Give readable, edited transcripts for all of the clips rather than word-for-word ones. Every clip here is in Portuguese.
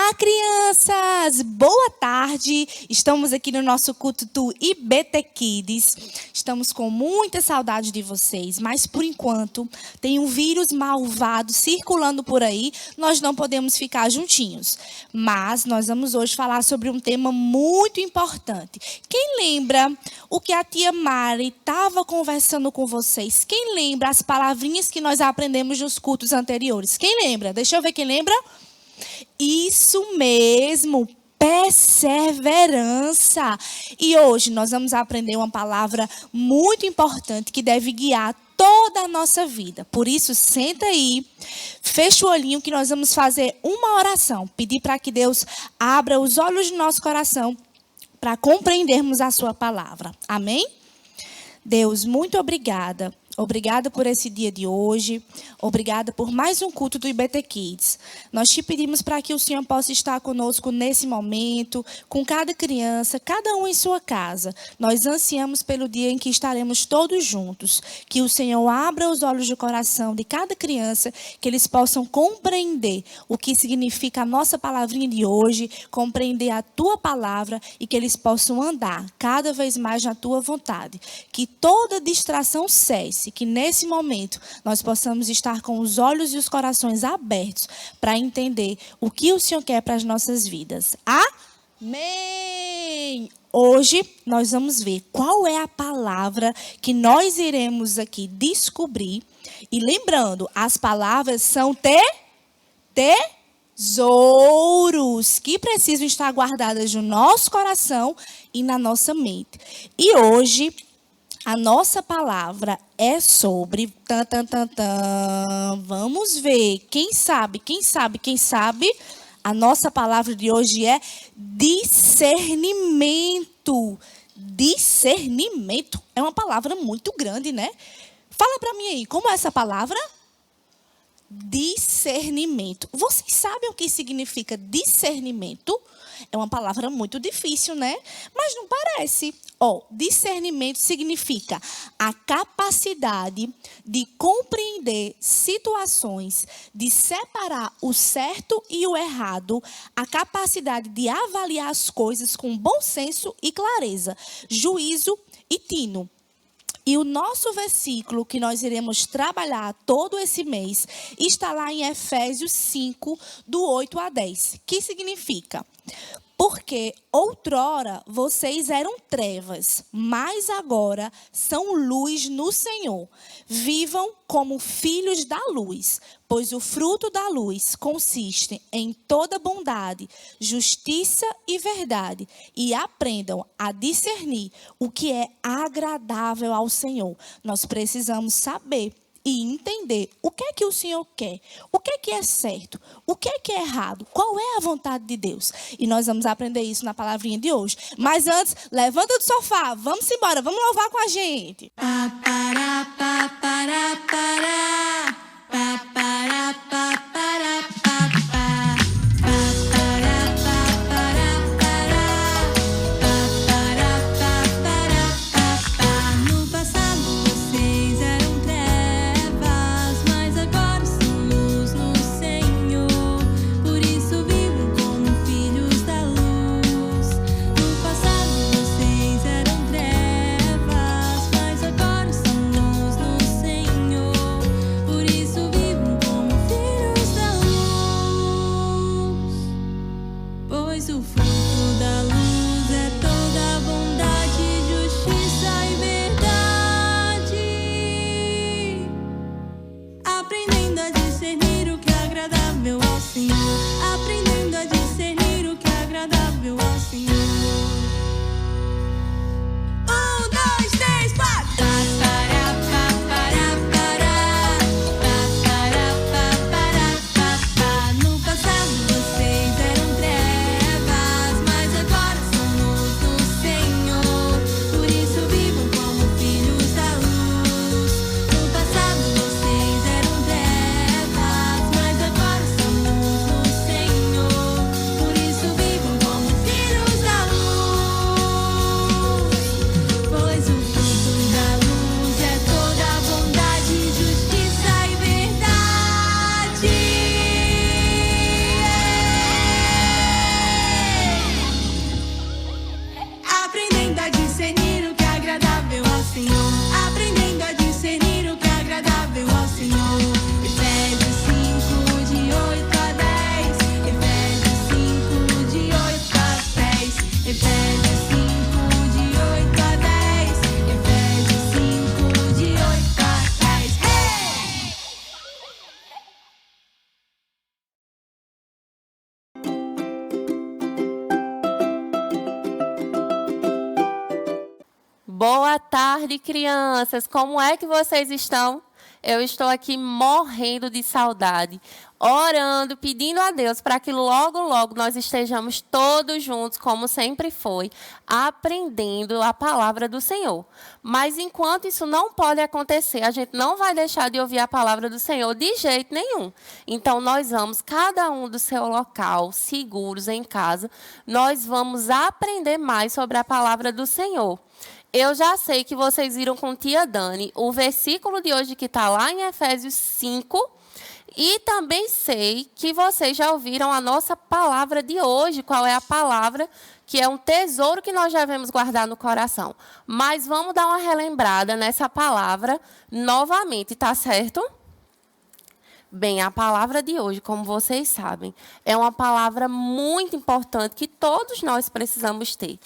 Olá, crianças! Boa tarde! Estamos aqui no nosso culto do IBT Kids. Estamos com muita saudade de vocês, mas por enquanto tem um vírus malvado circulando por aí, nós não podemos ficar juntinhos. Mas nós vamos hoje falar sobre um tema muito importante. Quem lembra o que a tia Mari estava conversando com vocês? Quem lembra as palavrinhas que nós aprendemos nos cultos anteriores? Quem lembra? Deixa eu ver quem lembra. Isso mesmo, perseverança. E hoje nós vamos aprender uma palavra muito importante que deve guiar toda a nossa vida. Por isso, senta aí, fecha o olhinho que nós vamos fazer uma oração. Pedir para que Deus abra os olhos do nosso coração para compreendermos a sua palavra. Amém? Deus, muito obrigada. Obrigada por esse dia de hoje. Obrigada por mais um culto do IBT Kids. Nós te pedimos para que o Senhor possa estar conosco nesse momento, com cada criança, cada um em sua casa. Nós ansiamos pelo dia em que estaremos todos juntos. Que o Senhor abra os olhos do coração de cada criança, que eles possam compreender o que significa a nossa palavrinha de hoje, compreender a tua palavra e que eles possam andar cada vez mais na tua vontade. Que toda distração cesse. Que nesse momento nós possamos estar com os olhos e os corações abertos para entender o que o Senhor quer para as nossas vidas. Amém! Hoje nós vamos ver qual é a palavra que nós iremos aqui descobrir. E lembrando, as palavras são tesouros que precisam estar guardadas no nosso coração e na nossa mente. E hoje a nossa palavra é sobre... Vamos ver. Quem sabe? A nossa palavra de hoje é discernimento. Discernimento é uma palavra muito grande, né? Fala para mim aí, como é essa palavra? Discernimento. Vocês sabem o que significa discernimento? É uma palavra muito difícil, né? Mas não parece. Discernimento significa a capacidade de compreender situações, de separar o certo e o errado, a capacidade de avaliar as coisas com bom senso e clareza, juízo e tino. E o nosso versículo que nós iremos trabalhar todo esse mês está lá em Efésios 5, do 8 a 10. Que significa? Porque outrora vocês eram trevas, mas agora são luz no Senhor. Vivam como filhos da luz, pois o fruto da luz consiste em toda bondade, justiça e verdade. E aprendam a discernir o que é agradável ao Senhor. Nós precisamos saber e entender o que é que o Senhor quer, o que é certo, o que é errado, qual é a vontade de Deus. E nós vamos aprender isso na palavrinha de hoje. Mas antes, levanta do sofá, vamos embora, vamos louvar com a gente. Senhor. Boa tarde, crianças. Como é que vocês estão? Eu estou aqui morrendo de saudade, orando, pedindo a Deus para que logo, logo nós estejamos todos juntos, como sempre foi, aprendendo a palavra do Senhor. Mas enquanto isso não pode acontecer, a gente não vai deixar de ouvir a palavra do Senhor de jeito nenhum. Então, nós vamos, cada um do seu local, seguros em casa, nós vamos aprender mais sobre a palavra do Senhor. Eu já sei que vocês viram com tia Dani o versículo de hoje que está lá em Efésios 5. E também sei que vocês já ouviram a nossa palavra de hoje. Qual é a palavra? Que é um tesouro que nós devemos guardar no coração. Mas vamos dar uma relembrada nessa palavra novamente, tá certo? Bem, a palavra de hoje, como vocês sabem, é uma palavra muito importante que todos nós precisamos ter.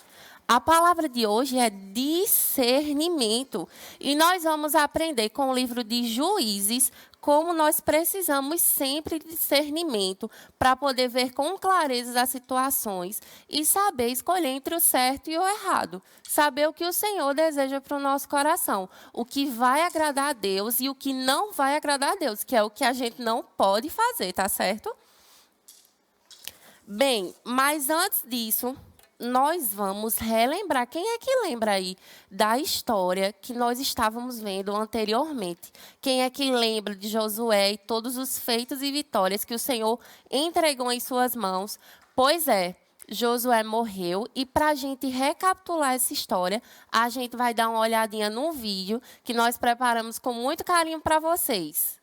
A palavra de hoje é discernimento. E nós vamos aprender com o livro de Juízes como nós precisamos sempre de discernimento para poder ver com clareza as situações e saber escolher entre o certo e o errado. Saber o que o Senhor deseja para o nosso coração. O que vai agradar a Deus e o que não vai agradar a Deus, que é o que a gente não pode fazer, tá certo? Bem, mas antes disso, nós vamos relembrar. Quem é que lembra aí da história que nós estávamos vendo anteriormente? Quem é que lembra de Josué e todos os feitos e vitórias que o Senhor entregou em suas mãos? Pois é, Josué morreu e para a gente recapitular essa história, a gente vai dar uma olhadinha num vídeo que nós preparamos com muito carinho para vocês.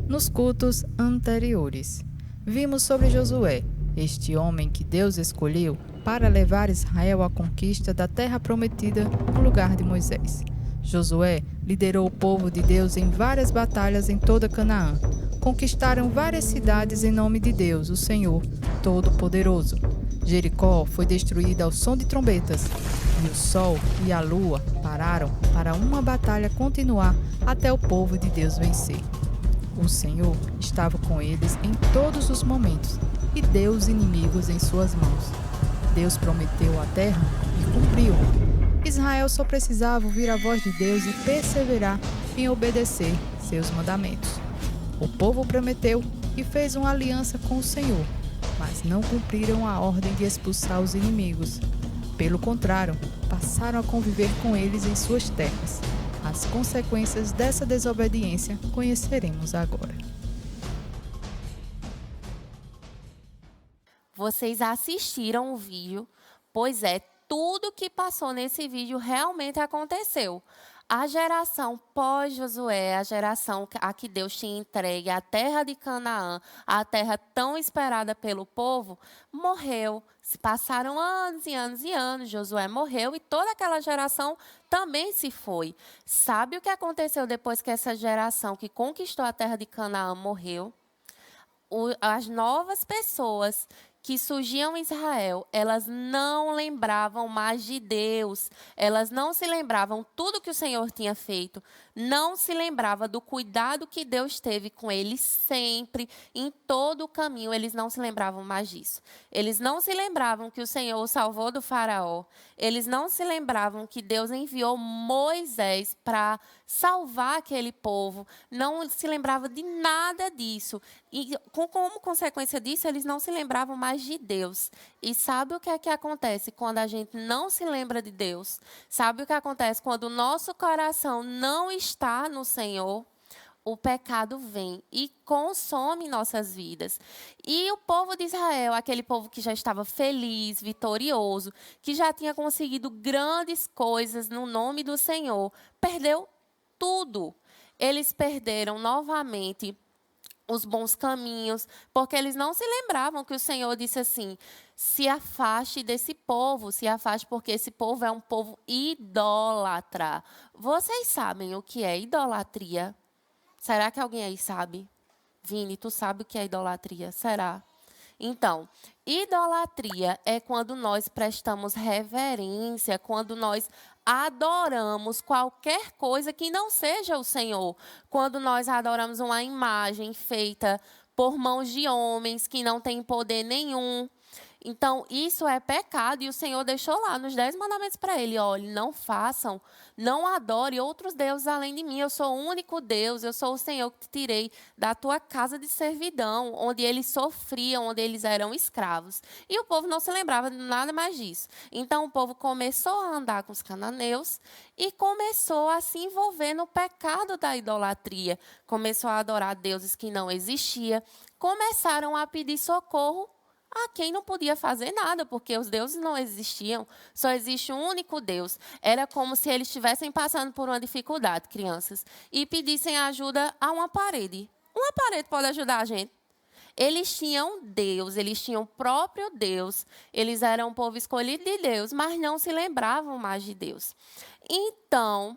Nos cultos anteriores, vimos sobre Josué, este homem que Deus escolheu para levar Israel à conquista da terra prometida no lugar de Moisés. Josué liderou o povo de Deus em várias batalhas em toda Canaã. Conquistaram várias cidades em nome de Deus, o Senhor Todo-Poderoso. Jericó foi destruída ao som de trombetas, e o sol e a lua pararam para uma batalha continuar até o povo de Deus vencer. O Senhor estava com eles em todos os momentos e deu os inimigos em suas mãos. Deus prometeu a terra e cumpriu. Israel só precisava ouvir a voz de Deus e perseverar em obedecer seus mandamentos. O povo prometeu e fez uma aliança com o Senhor, mas não cumpriram a ordem de expulsar os inimigos. Pelo contrário, passaram a conviver com eles em suas terras. As consequências dessa desobediência conheceremos agora. Vocês assistiram o vídeo, pois é, tudo que passou nesse vídeo realmente aconteceu. A geração pós-Josué, a geração a que Deus tinha entregue, a terra de Canaã, a terra tão esperada pelo povo, morreu. Se passaram anos e anos e anos, Josué morreu e toda aquela geração também se foi. Sabe o que aconteceu depois que essa geração que conquistou a terra de Canaã morreu? As novas pessoas que surgiam em Israel, elas não lembravam mais de Deus, elas não se lembravam tudo que o Senhor tinha feito, não se lembrava do cuidado que Deus teve com eles sempre, em todo o caminho, eles não se lembravam mais disso. Eles não se lembravam que o Senhor o salvou do faraó, eles não se lembravam que Deus enviou Moisés para salvar aquele povo, não se lembrava de nada disso. E como consequência disso, eles não se lembravam mais de Deus. E sabe o que é que acontece quando a gente não se lembra de Deus? Sabe o que acontece quando o nosso coração não está no Senhor? O pecado vem e consome nossas vidas. E o povo de Israel, aquele povo que já estava feliz, vitorioso, que já tinha conseguido grandes coisas no nome do Senhor, perdeu tudo. Eles perderam novamente os bons caminhos, porque eles não se lembravam que o Senhor disse assim: se afaste desse povo, se afaste porque esse povo é um povo idólatra. Vocês sabem o que é idolatria? Será que alguém aí sabe? Vini, tu sabe o que é idolatria? Será? Então, idolatria é quando nós prestamos reverência, quando nós adoramos qualquer coisa que não seja o Senhor. Quando nós adoramos uma imagem feita por mãos de homens que não têm poder nenhum. Então, isso é pecado e o Senhor deixou lá nos 10 mandamentos para ele. Olha, não façam, não adore outros deuses além de mim. Eu sou o único Deus, eu sou o Senhor que te tirei da tua casa de servidão, onde eles sofriam, onde eles eram escravos. E o povo não se lembrava de nada mais disso. Então, o povo começou a andar com os cananeus e começou a se envolver no pecado da idolatria. Começou a adorar deuses que não existiam. Começaram a pedir socorro a quem não podia fazer nada, porque os deuses não existiam, só existe um único Deus. Era como se eles estivessem passando por uma dificuldade, crianças, e pedissem ajuda a uma parede. Uma parede pode ajudar a gente? Eles tinham Deus, eles tinham o próprio Deus, eles eram um povo escolhido de Deus, mas não se lembravam mais de Deus. Então,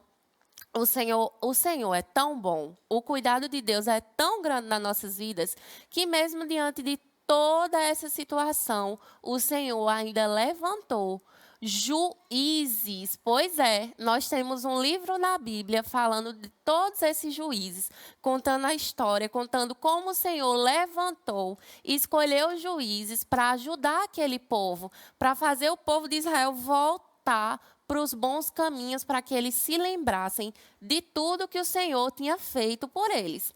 o Senhor é tão bom, o cuidado de Deus é tão grande nas nossas vidas, que mesmo diante de toda essa situação, o Senhor ainda levantou juízes. Pois é, nós temos um livro na Bíblia falando de todos esses juízes, contando a história, contando como o Senhor levantou e escolheu juízes para ajudar aquele povo, para fazer o povo de Israel voltar para os bons caminhos, para que eles se lembrassem de tudo que o Senhor tinha feito por eles.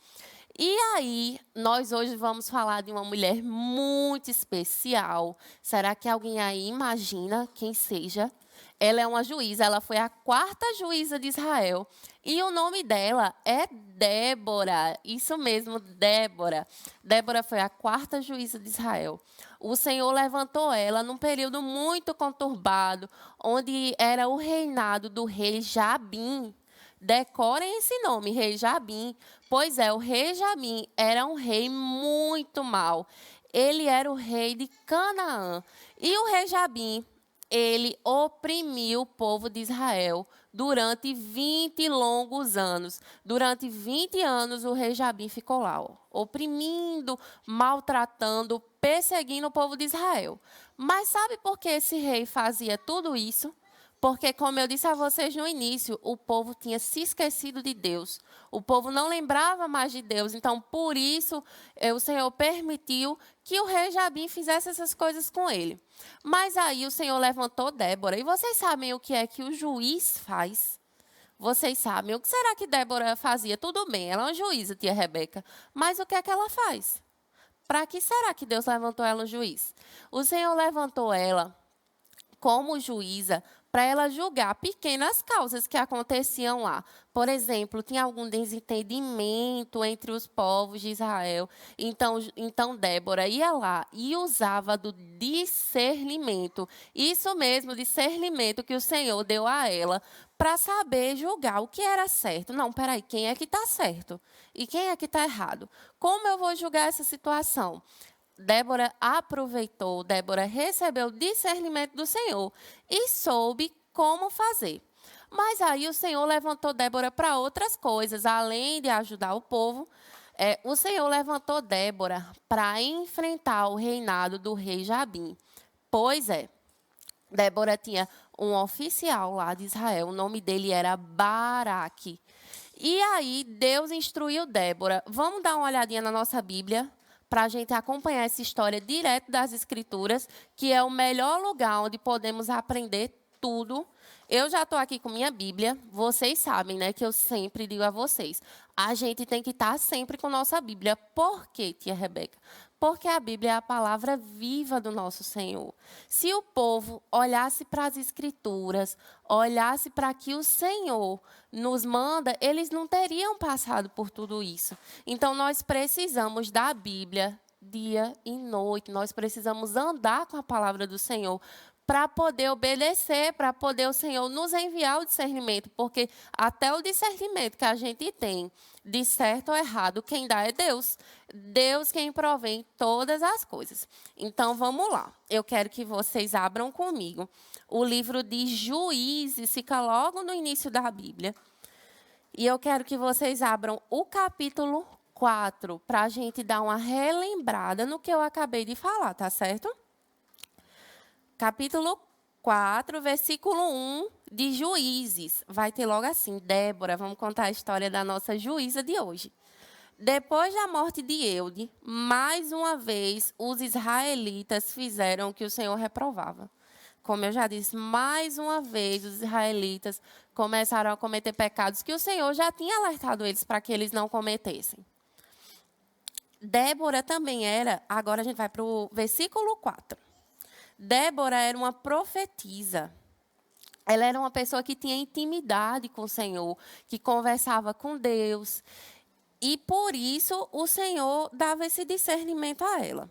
E aí, nós hoje vamos falar de uma mulher muito especial. Será que alguém aí imagina quem seja? Ela é uma juíza, ela foi a 4ª juíza de Israel. E o nome dela é Débora. Isso mesmo, Débora. Débora foi a 4ª juíza de Israel. O Senhor levantou ela num período muito conturbado, onde era o reinado do rei Jabim. Decorem esse nome, rei Jabim. Pois é, o rei Jabim era um rei muito mau. Ele era o rei de Canaã. E o rei Jabim, ele oprimiu o povo de Israel durante 20 longos anos. Durante 20 anos, o rei Jabim ficou lá, oprimindo, maltratando, perseguindo o povo de Israel. Mas sabe por que esse rei fazia tudo isso? Porque, como eu disse a vocês no início, o povo tinha se esquecido de Deus. O povo não lembrava mais de Deus. Então, por isso, o Senhor permitiu que o rei Jabim fizesse essas coisas com ele. Mas aí o Senhor levantou Débora. E vocês sabem o que é que o juiz faz? Vocês sabem. O que será que Débora fazia? Tudo bem, ela é uma juíza, tia Rebeca. Mas o que é que ela faz? Para que será que Deus levantou ela um juiz? O Senhor levantou ela como juíza para ela julgar pequenas causas que aconteciam lá. Por exemplo, tinha algum desentendimento entre os povos de Israel. Então Débora ia lá e usava do discernimento. Isso mesmo, discernimento que o Senhor deu a ela para saber julgar o que era certo. Não, peraí, quem é que está certo? E quem é que está errado? Como eu vou julgar essa situação? Débora aproveitou, Débora recebeu discernimento do Senhor e soube como fazer. Mas aí o Senhor levantou Débora para outras coisas, além de ajudar o povo. O Senhor levantou Débora para enfrentar o reinado do rei Jabim. Pois é, Débora tinha um oficial lá de Israel, o nome dele era Baraque. E aí Deus instruiu Débora. Vamos dar uma olhadinha na nossa Bíblia, para a gente acompanhar essa história direto das Escrituras, que é o melhor lugar onde podemos aprender tudo. Eu já estou aqui com minha Bíblia. Vocês sabem, né, que eu sempre digo a vocês, a gente tem que estar sempre com nossa Bíblia. Por quê, tia Rebeca? Porque a Bíblia é a palavra viva do nosso Senhor. Se o povo olhasse para as Escrituras, olhasse para que o Senhor nos manda, eles não teriam passado por tudo isso. Então, nós precisamos da Bíblia dia e noite. Nós precisamos andar com a palavra do Senhor para poder obedecer, para poder o Senhor nos enviar o discernimento, porque até o discernimento que a gente tem de certo ou errado, quem dá é Deus. Deus quem provém todas as coisas. Então, vamos lá. Eu quero que vocês abram comigo o livro de Juízes, fica logo no início da Bíblia. E eu quero que vocês abram o capítulo 4, para a gente dar uma relembrada no que eu acabei de falar, tá certo? Capítulo 4, versículo 1 de Juízes. Vai ter logo assim, Débora, vamos contar a história da nossa juíza de hoje. Depois da morte de Eude, mais uma vez, os israelitas fizeram o que o Senhor reprovava. Como eu já disse, mais uma vez, os israelitas começaram a cometer pecados que o Senhor já tinha alertado eles para que eles não cometessem. Débora também era, agora a gente vai para o versículo 4. Débora era uma profetisa. Ela era uma pessoa que tinha intimidade com o Senhor, que conversava com Deus. E, por isso, o Senhor dava esse discernimento a ela.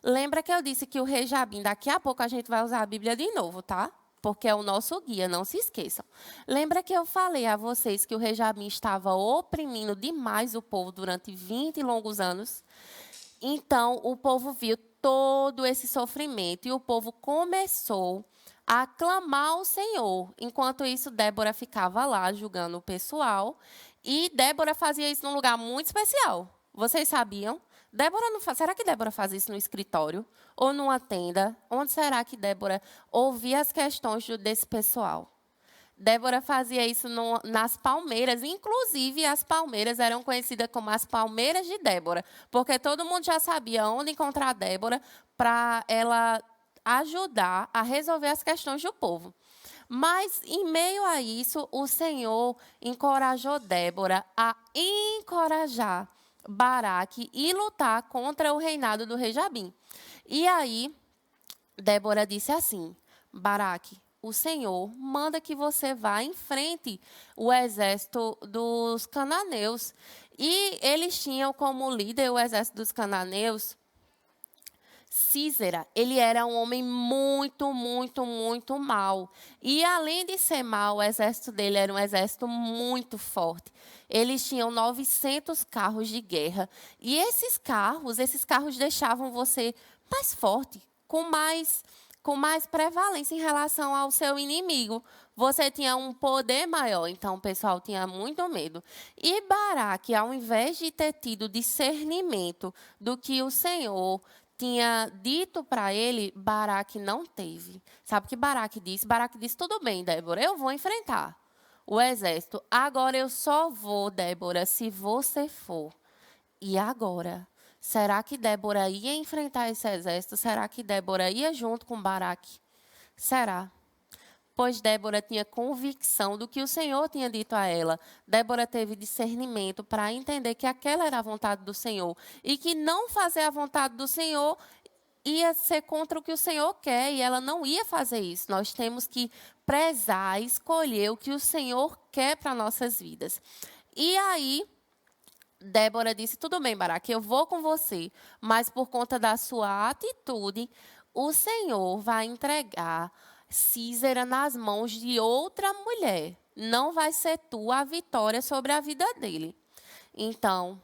Lembra que eu disse que o rei Jabim, daqui a pouco a gente vai usar a Bíblia de novo, tá? Porque é o nosso guia, não se esqueçam. Lembra que eu falei a vocês que o rei Jabim estava oprimindo demais o povo durante 20 longos anos? Então, o povo viu todo esse sofrimento e o povo começou a clamar ao Senhor. Enquanto isso, Débora ficava lá julgando o pessoal. E Débora fazia isso num lugar muito especial. Vocês sabiam? Será que Débora faz isso no escritório? Ou numa tenda? Onde será que Débora ouvia as questões desse pessoal? Débora fazia isso nas palmeiras. Inclusive, as palmeiras eram conhecidas como as palmeiras de Débora. Porque todo mundo já sabia onde encontrar Débora para ela ajudar a resolver as questões do povo. Mas, em meio a isso, o Senhor encorajou Débora a encorajar Baraque e lutar contra o reinado do rei Jabim. E aí, Débora disse assim: Baraque, o Senhor manda que você vá em frente o exército dos cananeus. E eles tinham como líder o exército dos cananeus Sísera. Ele era um homem muito, muito, muito mau. E, além de ser mau, o exército dele era um exército muito forte. Eles tinham 900 carros de guerra. E esses carros deixavam você mais forte, com mais prevalência em relação ao seu inimigo. Você tinha um poder maior, então o pessoal tinha muito medo. E Baraque, ao invés de ter tido discernimento do que o Senhor tinha dito para ele, Baraque não teve. Sabe o que Baraque disse? Baraque disse: tudo bem, Débora, eu vou enfrentar o exército. Agora eu só vou, Débora, se você for. E agora? Será que Débora ia enfrentar esse exército? Será que Débora ia junto com Baraque? Será? Pois Débora tinha convicção do que o Senhor tinha dito a ela. Débora teve discernimento para entender que aquela era a vontade do Senhor. E que não fazer a vontade do Senhor ia ser contra o que o Senhor quer. E ela não ia fazer isso. Nós temos que prezar, escolher o que o Senhor quer para nossas vidas. E aí, Débora disse: tudo bem, Baraque, eu vou com você. Mas por conta da sua atitude, o Senhor vai entregar Sísera nas mãos de outra mulher. Não vai ser tu a vitória sobre a vida dele. Então,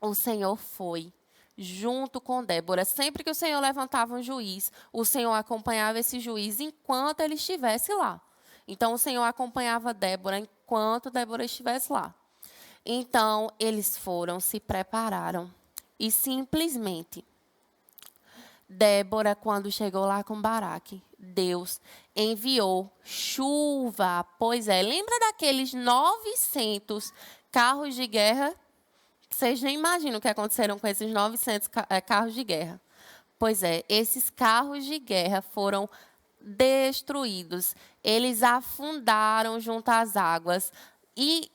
o Senhor foi junto com Débora. Sempre que o Senhor levantava um juiz, o Senhor acompanhava esse juiz enquanto ele estivesse lá. Então, o Senhor acompanhava Débora enquanto Débora estivesse lá. Então, eles foram, se prepararam e simplesmente Débora, quando chegou lá com Baraque, Deus enviou chuva. Pois é, lembra daqueles 900 carros de guerra? Vocês nem imaginam o que aconteceram com esses 900 carros de guerra. Pois é, esses carros de guerra foram destruídos. Eles afundaram junto às águas e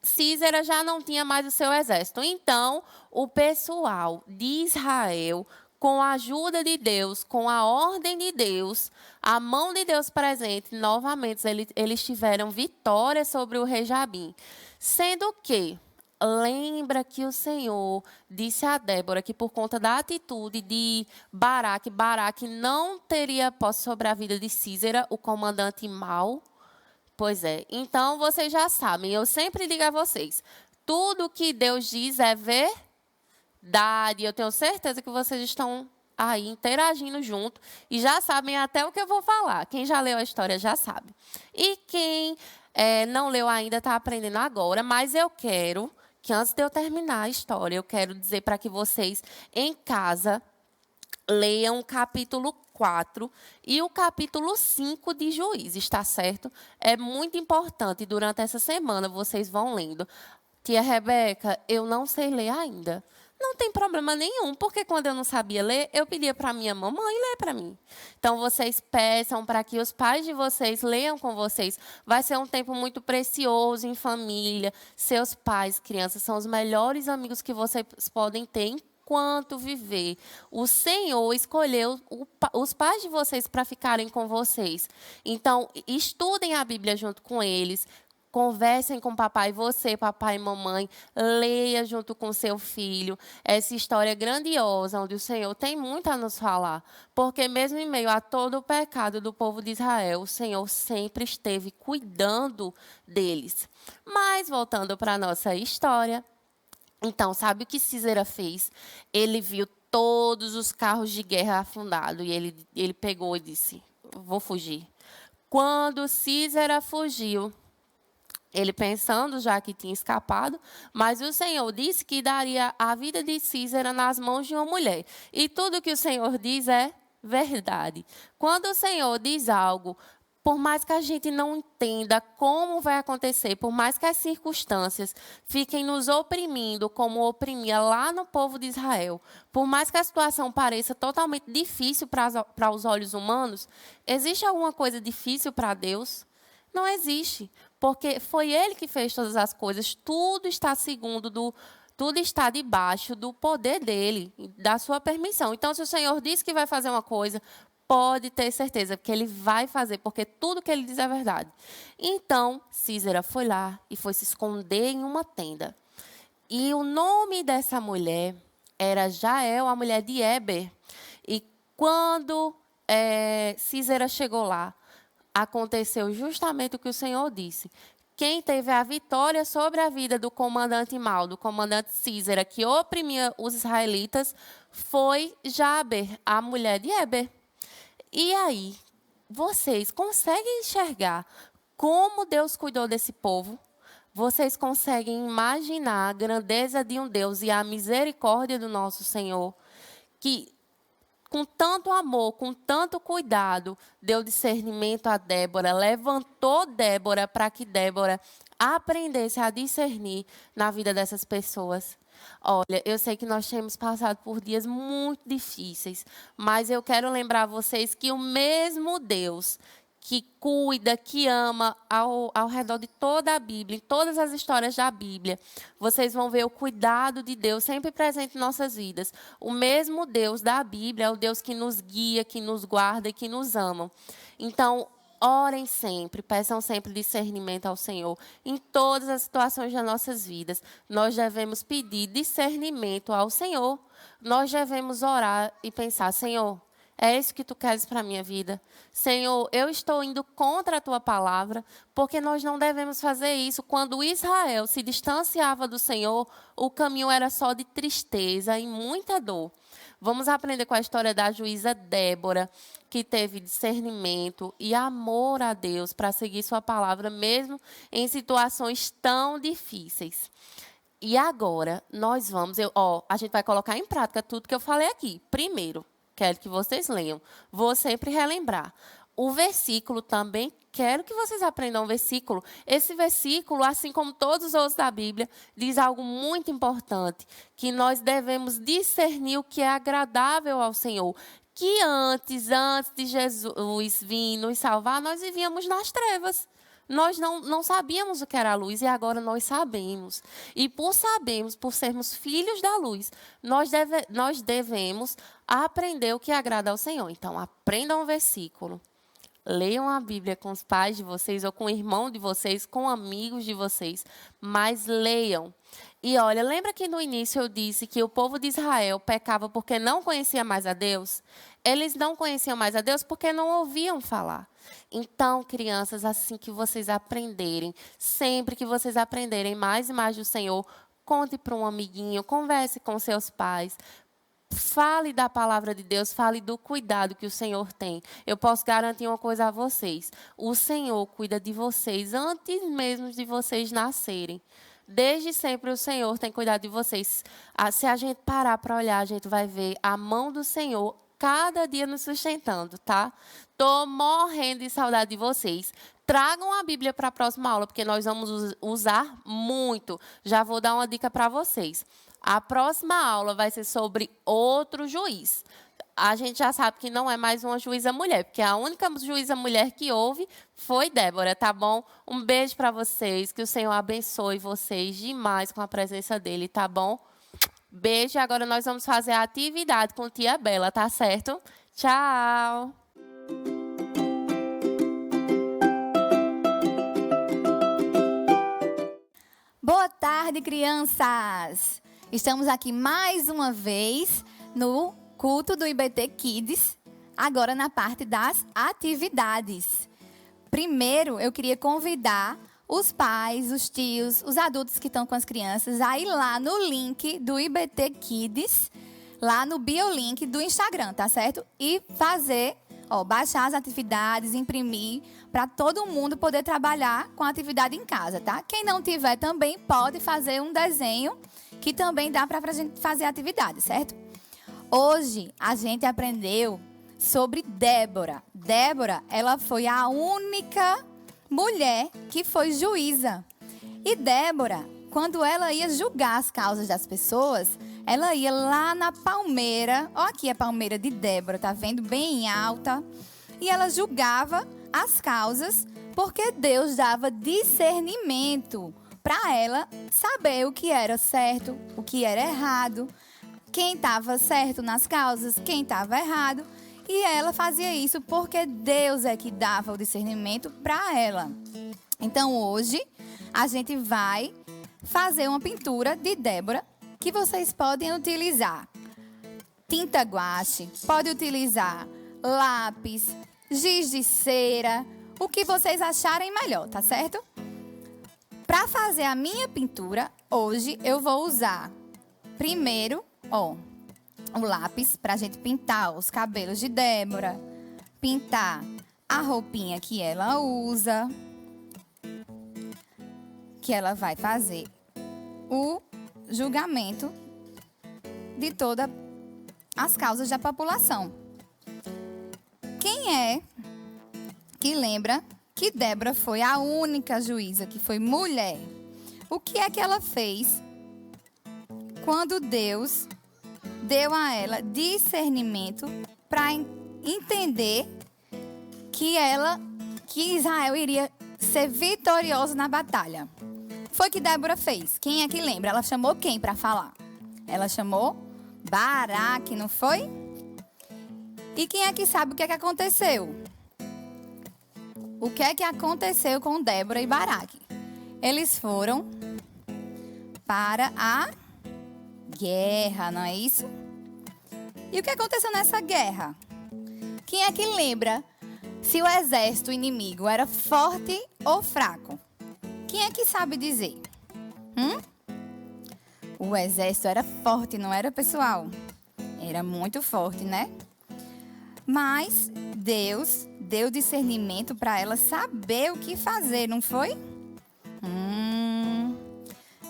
Sísera já não tinha mais o seu exército. Então, o pessoal de Israel, com a ajuda de Deus, com a ordem de Deus, a mão de Deus presente, novamente eles tiveram vitória sobre o rei Jabim. Sendo que, lembra que o Senhor disse a Débora que por conta da atitude de Baraque não teria posse sobre a vida de Sísera, o comandante mau? Pois é. Então, vocês já sabem, eu sempre digo a vocês, tudo que Deus diz é verdade. Eu tenho certeza que vocês estão aí interagindo junto e já sabem até o que eu vou falar. Quem já leu a história já sabe. E quem não leu ainda está aprendendo agora, mas eu quero que antes de eu terminar a história, eu quero dizer para que vocês em casa leiam o capítulo 4 e o capítulo 5 de Juízes, está certo? É muito importante, durante essa semana vocês vão lendo. Tia Rebeca, eu não sei ler ainda. Não tem problema nenhum, porque quando eu não sabia ler, eu pedia para minha mamãe ler para mim. Então, vocês peçam para que os pais de vocês leiam com vocês. Vai ser um tempo muito precioso em família. Seus pais, crianças, são os melhores amigos que vocês podem ter enquanto viver. O Senhor escolheu os pais de vocês para ficarem com vocês. Então, estudem a Bíblia junto com eles. Conversem com papai, você, papai e mamãe, leia junto com seu filho essa história grandiosa, onde o Senhor tem muito a nos falar. Porque mesmo em meio a todo o pecado do povo de Israel, o Senhor sempre esteve cuidando deles. Mas, voltando para a nossa história, então, sabe o que Císera fez? Ele viu todos os carros de guerra afundados e ele pegou e disse, vou fugir. Quando Císera fugiu, ele pensando já que tinha escapado, mas o Senhor disse que daria a vida de Císera nas mãos de uma mulher. E tudo que o Senhor diz é verdade. Quando o Senhor diz algo, por mais que a gente não entenda como vai acontecer, por mais que as circunstâncias fiquem nos oprimindo, como oprimia lá no povo de Israel, por mais que a situação pareça totalmente difícil para os olhos humanos, existe alguma coisa difícil para Deus? Não existe, porque foi Ele que fez todas as coisas. Tudo está tudo está debaixo do poder dele, da sua permissão. Então, se o Senhor diz que vai fazer uma coisa, pode ter certeza que Ele vai fazer, porque tudo que Ele diz é verdade. Então, Císera foi lá e foi se esconder em uma tenda. E o nome dessa mulher era Jael, a mulher de Heber. E quando Císera chegou lá, aconteceu justamente o que o Senhor disse. Quem teve a vitória sobre a vida do comandante mau, do comandante Císera, que oprimia os israelitas, foi Jaber, a mulher de Heber. E aí, vocês conseguem enxergar como Deus cuidou desse povo? Vocês conseguem imaginar a grandeza de um Deus e a misericórdia do nosso Senhor, que com tanto amor, com tanto cuidado, deu discernimento a Débora, levantou Débora para que Débora aprendesse a discernir na vida dessas pessoas. Olha, eu sei que nós temos passado por dias muito difíceis, mas eu quero lembrar vocês que o mesmo Deus que cuida, que ama ao redor de toda a Bíblia, em todas as histórias da Bíblia, vocês vão ver o cuidado de Deus sempre presente em nossas vidas. O mesmo Deus da Bíblia é o Deus que nos guia, que nos guarda e que nos ama. Então, orem sempre, peçam sempre discernimento ao Senhor. Em todas as situações das nossas vidas, nós devemos pedir discernimento ao Senhor. Nós devemos orar e pensar, Senhor, é isso que Tu queres para a minha vida? Senhor, eu estou indo contra a Tua palavra, porque nós não devemos fazer isso. Quando Israel se distanciava do Senhor, o caminho era só de tristeza e muita dor. Vamos aprender com a história da juíza Débora, que teve discernimento e amor a Deus para seguir Sua palavra, mesmo em situações tão difíceis. E agora, nós vamos... a gente vai colocar em prática tudo que eu falei aqui. Primeiro, quero que vocês leiam. Vou sempre relembrar. O versículo também, quero que vocês aprendam o versículo. Esse versículo, assim como todos os outros da Bíblia, diz algo muito importante, que nós devemos discernir o que é agradável ao Senhor. Que antes de Jesus vir nos salvar, nós vivíamos nas trevas. Nós não sabíamos o que era a luz e agora nós sabemos. E por sermos filhos da luz, nós devemos aprender o que agrada ao Senhor. Então, aprendam o versículo. Leiam a Bíblia com os pais de vocês ou com o irmão de vocês, com amigos de vocês, mas leiam. E olha, lembra que no início eu disse que o povo de Israel pecava porque não conhecia mais a Deus? Eles não conheciam mais a Deus porque não ouviam falar. Então, crianças, assim que vocês aprenderem, sempre que vocês aprenderem mais e mais do Senhor, conte para um amiguinho, converse com seus pais, fale da palavra de Deus, fale do cuidado que o Senhor tem. Eu posso garantir uma coisa a vocês, o Senhor cuida de vocês antes mesmo de vocês nascerem. Desde sempre o Senhor tem cuidado de vocês. Se a gente parar para olhar, a gente vai ver a mão do Senhor cada dia nos sustentando, tá? Tô morrendo de saudade de vocês. Tragam a Bíblia para a próxima aula, porque nós vamos usar muito. Já vou dar uma dica para vocês. A próxima aula vai ser sobre outro juiz. A gente já sabe que não é mais uma juíza mulher, porque a única juíza mulher que houve foi Débora, tá bom? Um beijo para vocês, que o Senhor abençoe vocês demais com a presença dele, tá bom? Beijo, agora nós vamos fazer a atividade com tia Bela, tá certo? Tchau! Boa tarde, crianças! Estamos aqui mais uma vez no culto do IBT Kids, agora na parte das atividades. Primeiro, eu queria convidar os pais, os tios, os adultos que estão com as crianças a ir lá no link do IBT Kids, lá no biolink do Instagram, tá certo? E fazer, baixar as atividades, imprimir, para todo mundo poder trabalhar com a atividade em casa, tá? Quem não tiver também pode fazer um desenho que também dá para a gente fazer a atividade, certo? Hoje a gente aprendeu sobre Débora. Débora, ela foi a única mulher que foi juíza. E Débora, quando ela ia julgar as causas das pessoas, ela ia lá na palmeira, ó, aqui a palmeira de Débora, tá vendo? Bem alta. E ela julgava as causas porque Deus dava discernimento para ela saber o que era certo, o que era errado, quem estava certo nas causas, quem estava errado. E ela fazia isso porque Deus é que dava o discernimento para ela. Então, hoje, a gente vai fazer uma pintura de Débora que vocês podem utilizar tinta guache, pode utilizar lápis, giz de cera, o que vocês acharem melhor, tá certo? Para fazer a minha pintura, hoje eu vou usar primeiro, o lápis para a gente pintar os cabelos de Débora, pintar a roupinha que ela usa, que ela vai fazer o julgamento de todas as causas da população. Quem é que lembra que Débora foi a única juíza que foi mulher? O que é que ela fez quando Deus deu a ela discernimento para entender que Israel iria ser vitorioso na batalha? Foi que Débora fez. Quem é que lembra? Ela chamou quem para falar? Ela chamou Baraque, não foi? E quem é que sabe o que é que aconteceu? O que é que aconteceu com Débora e Baraque? Eles foram para a guerra, não é isso? E o que aconteceu nessa guerra? Quem é que lembra se o exército inimigo era forte ou fraco? Quem é que sabe dizer? O exército era forte, não era, pessoal? Era muito forte, né? Mas Deus deu discernimento para ela saber o que fazer, não foi?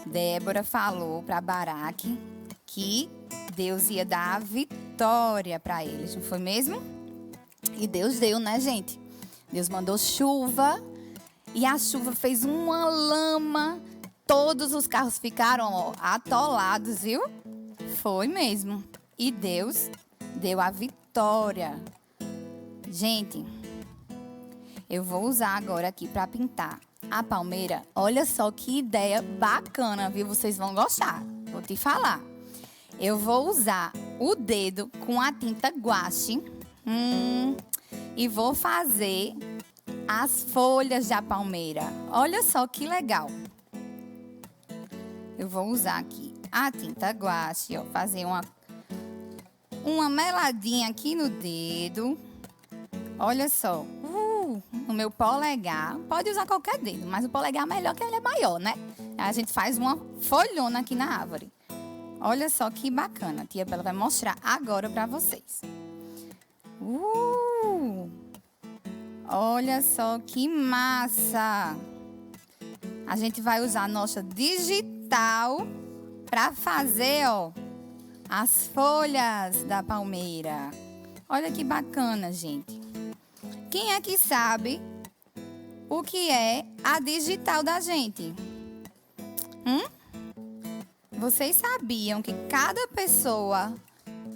Débora falou para Baraque que Deus ia dar a vitória para eles, não foi mesmo? E Deus deu, né, gente? Deus mandou chuva e a chuva fez uma lama. Todos os carros ficaram atolados, viu? Foi mesmo. E Deus deu a vitória. Gente, eu vou usar agora aqui para pintar a palmeira. Olha só que ideia bacana, viu? Vocês vão gostar. Vou te falar. Eu vou usar o dedo com a tinta guache e vou fazer as folhas da palmeira. Olha só que legal. Eu vou usar aqui a tinta guache, fazer uma meladinha aqui no dedo. Olha só, no meu polegar. Pode usar qualquer dedo, mas o polegar é melhor que ele é maior, né? A gente faz uma folhona aqui na árvore. Olha só que bacana. A tia Bela vai mostrar agora para vocês. Olha só que massa. A gente vai usar a nossa digital para fazer, as folhas da palmeira. Olha que bacana, gente. Quem é que sabe o que é a digital da gente? Vocês sabiam que cada pessoa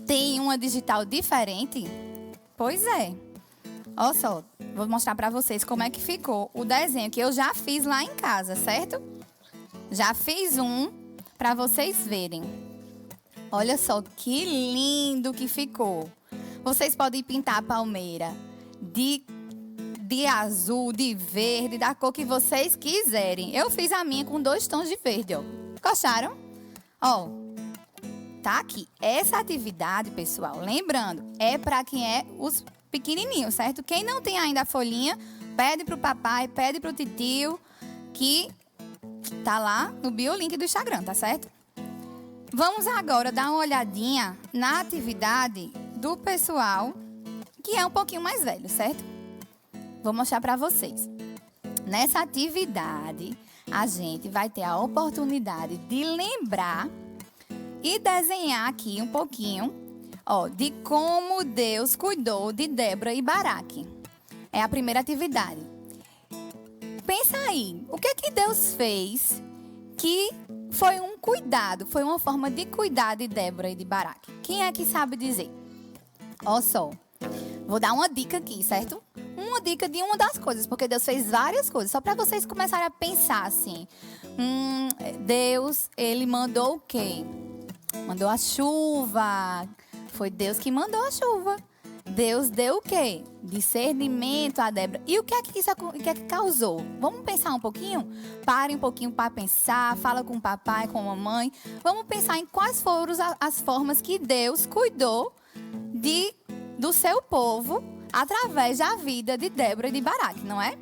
tem uma digital diferente? Pois é. Olha só, vou mostrar para vocês como é que ficou o desenho que eu já fiz lá em casa, certo? Já fiz um para vocês verem. Olha só que lindo que ficou. Vocês podem pintar a palmeira de azul, de verde, da cor que vocês quiserem. Eu fiz a minha com 2 tons de verde, ó. Gostaram? Ó, tá aqui. Essa atividade, pessoal, lembrando, é para quem é os pequenininhos, certo? Quem não tem ainda a folhinha, pede pro papai, pede pro titio, que tá lá no biolink do Instagram, tá certo? Vamos agora dar uma olhadinha na atividade do pessoal que é um pouquinho mais velho, certo? Vou mostrar para vocês. Nessa atividade, a gente vai ter a oportunidade de lembrar e desenhar aqui um pouquinho, ó, de como Deus cuidou de Débora e Baraque. É a primeira atividade. Pensa aí, o que é que Deus fez que foi um cuidado, foi uma forma de cuidar de Débora e de Baraque? Quem é que sabe dizer? Ó só, vou dar uma dica aqui, certo? Uma dica de uma das coisas, porque Deus fez várias coisas, só para vocês começarem a pensar assim. Deus, ele mandou o quê? Mandou a chuva. Foi Deus que mandou a chuva. Deus deu o quê? Discernimento a Débora. E o que é que isso causou? Vamos pensar um pouquinho? Pare um pouquinho para pensar. Fala com o papai, com a mamãe. Vamos pensar em quais foram as formas que Deus cuidou do seu povo através da vida de Débora e de Baraque, não é?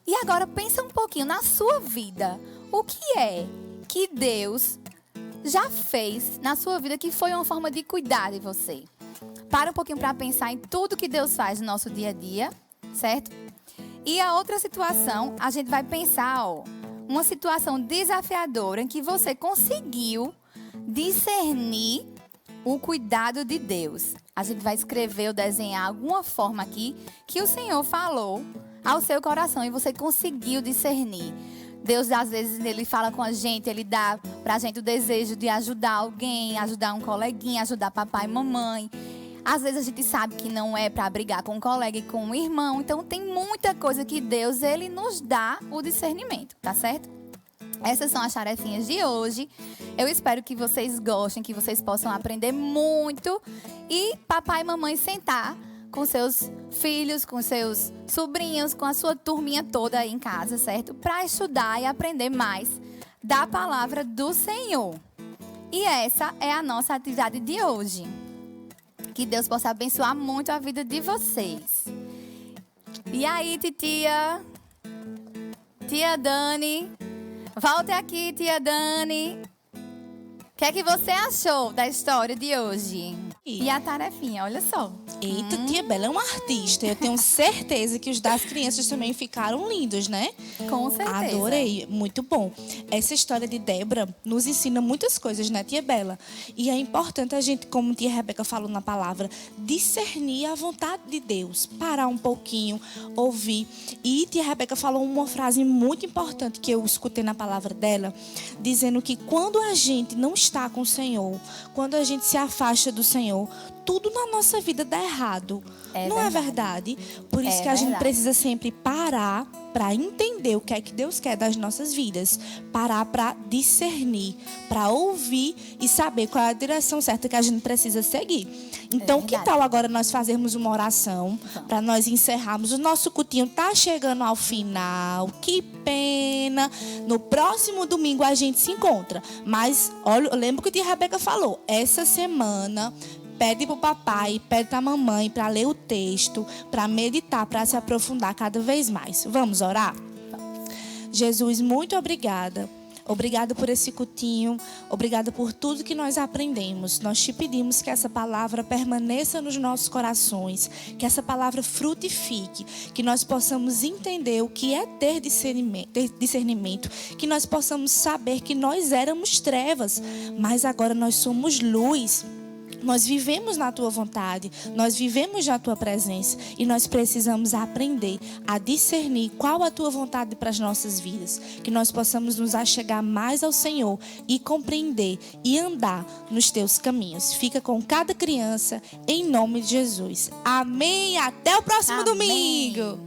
E agora pensa um pouquinho na sua vida. O que é que Deus já fez na sua vida que foi uma forma de cuidar de você? Para um pouquinho para pensar em tudo que Deus faz no nosso dia a dia, certo? E a outra situação, a gente vai pensar, ó, uma situação desafiadora em que você conseguiu discernir o cuidado de Deus. A gente vai escrever ou desenhar alguma forma aqui que o Senhor falou ao seu coração e você conseguiu discernir. Deus, às vezes, ele fala com a gente, ele dá pra gente o desejo de ajudar alguém, ajudar um coleguinha, ajudar papai e mamãe. Às vezes a gente sabe que não é para brigar com um colega e com um irmão. Então tem muita coisa que Deus, ele nos dá o discernimento, tá certo? Essas são as tarefinhas de hoje. Eu espero que vocês gostem, que vocês possam aprender muito. E papai e mamãe sentar com seus filhos, com seus sobrinhos, com a sua turminha toda aí em casa, certo? Para estudar e aprender mais da palavra do Senhor. E essa é a nossa atividade de hoje. Que Deus possa abençoar muito a vida de vocês. E aí, titia? Tia Dani? Volte aqui, tia Dani. O que é que você achou da história de hoje? E a tarefinha, olha só. Eita, tia Bela é uma artista. Eu tenho certeza que os das crianças também ficaram lindos, né? Com certeza. Adorei, muito bom. Essa história de Débora nos ensina muitas coisas, né, tia Bela? E é importante a gente, como tia Rebeca falou na palavra, discernir a vontade de Deus. Parar um pouquinho, ouvir. E tia Rebeca falou uma frase muito importante que eu escutei na palavra dela, dizendo que quando a gente não está com o Senhor, quando a gente se afasta do Senhor, tudo na nossa vida dá errado. Não é verdade? Por isso que a gente precisa sempre parar para entender o que é que Deus quer das nossas vidas. Parar para discernir, para ouvir e saber qual é a direção certa que a gente precisa seguir. Então, que tal agora nós fazermos uma oração para nós encerrarmos? O nosso cultinho tá chegando ao final. Que pena. No próximo domingo a gente se encontra. Mas, olha, eu lembro que a tia Rebeca falou. Essa semana, pede pro papai, pede pra mamãe para ler o texto, para meditar, para se aprofundar cada vez mais. Vamos orar? Jesus, muito obrigada. Obrigada por esse cultinho. Obrigada por tudo que nós aprendemos. Nós te pedimos que essa palavra permaneça nos nossos corações. Que essa palavra frutifique. Que nós possamos entender o que é ter discernimento. Que nós possamos saber que nós éramos trevas, mas agora nós somos luz. Nós vivemos na tua vontade, nós vivemos na tua presença e nós precisamos aprender a discernir qual a tua vontade para as nossas vidas. Que nós possamos nos achegar mais ao Senhor e compreender e andar nos teus caminhos. Fica com cada criança em nome de Jesus. Amém. Até o próximo domingo.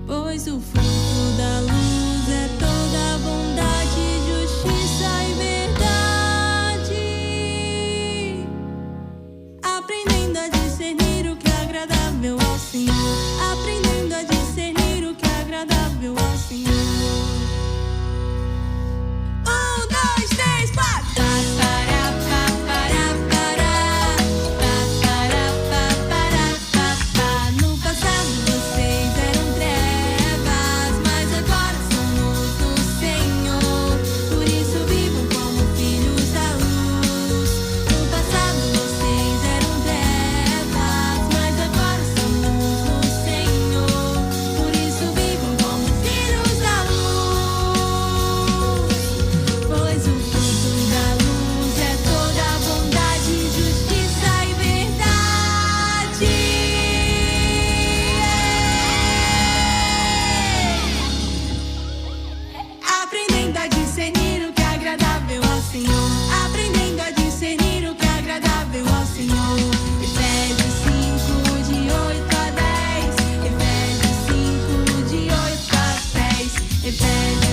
Pois o fruto da luz é toda bondade, justiça e verdade. Aprendendo a discernir o que é agradável ao Senhor. Aprendendo a discernir o que é agradável ao Senhor. 1, 2, 3, 4. No passado vocês eram trevas, mas agora são luz no Senhor. Por isso vivam como filhos da luz. No passado vocês eram trevas, mas agora são luz no Senhor. Por isso vivam como filhos da luz. Pois o fruto da luz é toda bondade, justiça e verdade. Aprendendo a discernir o que é agradável ao Senhor. Aprendendo a discernir o que é agradável ao Senhor. Efésios 5, de 8 a 10. Efésios 5, de 8 a 10. Efésios